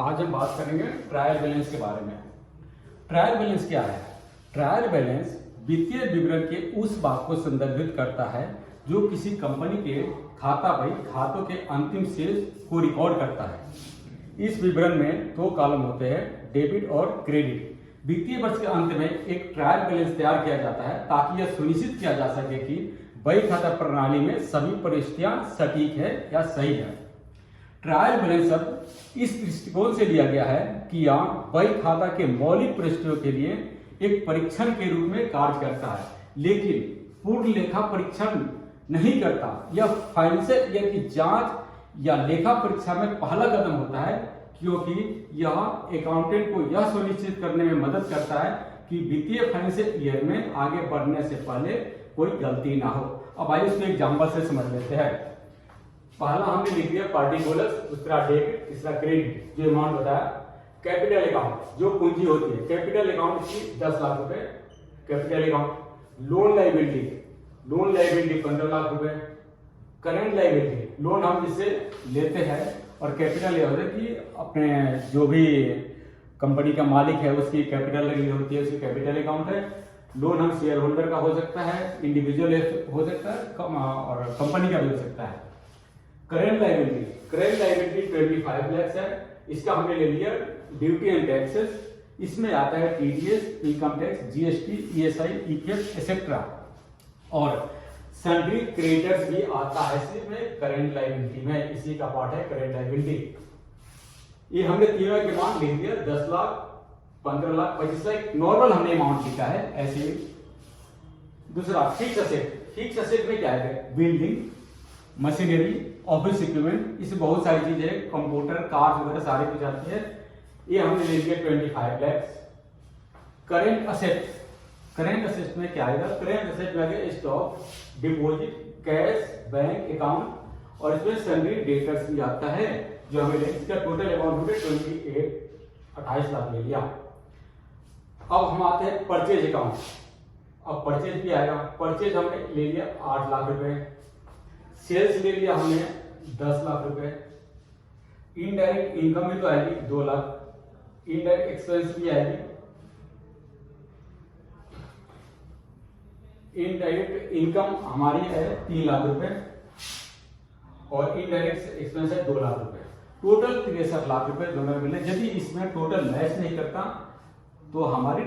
आज हम बात करेंगे ट्रायल बैलेंस के बारे में। ट्रायल बैलेंस क्या है? ट्रायल बैलेंस वित्तीय विवरण के उस भाग को संदर्भित करता है जो किसी कंपनी के खाता बही खातों के अंतिम शेष को रिकॉर्ड करता है। इस विवरण में दो कॉलम होते हैं, डेबिट और क्रेडिट। वित्तीय वर्ष के अंत में एक ट्रायल बैलेंस तैयार किया जाता है ताकि यह सुनिश्चित किया जा सके कि बही खाता प्रणाली में सभी परिस्थितियां सटीक है या सही है। ट्रायल बैलेंस शब्द इस दृष्टिकोण से लिया गया है कि यह बही खाता के मौलिक परिस्थितियों के लिए एक परीक्षण के रूप में कार्य करता है, लेकिन पूर्ण लेखा परीक्षण नहीं करता। यह फाइनेंशियल ईयर की जांच या लेखा परीक्षा में पहला कदम होता है, क्योंकि यह अकाउंटेंट को यह सुनिश्चित करने में मदद करता है कि वित्तीय फाइनेंशियल ईयर में आगे बढ़ने से पहले कोई गलती ना हो। अब आइए इसको एग्जाम्पल से समझ लेते हैं। पहला हमने लिख दिया पार्टिकुलर्स, दूसरा डेबिट, तीसरा क्रेडिट। जो अमाउंट बताया कैपिटल अकाउंट, जो पूंजी होती है कैपिटल अकाउंट की 10 लाख रुपए capital account. Loan liability 15 lakh रुपए। करेंट लाइबिलिटी लोन हम जिससे लेते हैं, और कैपिटल ये होता है कि अपने जो भी कंपनी का मालिक है उसकी कैपिटल लगी होती है, उसकी कैपिटल अकाउंट है। लोन हम शेयर होल्डर का हो सकता है, इंडिविजुअल हो सकता है और कंपनी का भी हो सकता है। करेंट लाइबिलिटी 25 लाख है। इसका हमने ले लिया ड्यूटी एंड टैक्सेस। इसमें आता है TDS, income tax, GST, ESI, EPF etcetera, और सन्ड्री क्रेडिटर्स भी आता है इसमें करेंट लाइबिलिटी में। इसी का पार्ट है करेंट लाइबिलिटी। ये हमने तीनों के अमाउंट लिख दिया, 10 लाख, 15 लाख, 25 लाख। नॉर्मल हमने अमाउंट लिखा है ऐसे। दूसरा फिक्स असेट में क्या है? बिल्डिंग, मशीनरी, ऑफिस इक्विपमेंट, इसमें बहुत सारी चीजें, कंप्यूटर, कार वगैरह सारी कुछ आती है। ये हमने ले लिया 25 लाख। करेंट असेट में क्या आएगा? करेंट असेट में आएगा stock, deposit, cash, bank account, और इसमें सन्ड्री डेटर्स भी आता है जो हमें इसका टोटल अमाउंट हो गया 28 लाख ले लिया। अब हम आते हैं परचेज अकाउंट। अब परचेज भी आएगा। परचेज हमने ले लिया 8 लाख रुपए। सेल्स ले लिया हमने 10 लाख रुपए। इनडायरेक्ट इनकम भी तो आएगी 2 लाख। इनडायरेक्ट एक्सपेंस भी आएगी। इनडायरेक्ट इनकम हमारी है 3 लाख रुपए और इनडायरेक्ट एक्सपेंस है 2 लाख रुपए। टोटल 63 लाख रुपए दोनों मिले। यदि इसमें टोटल मैच नहीं करता तो हमारी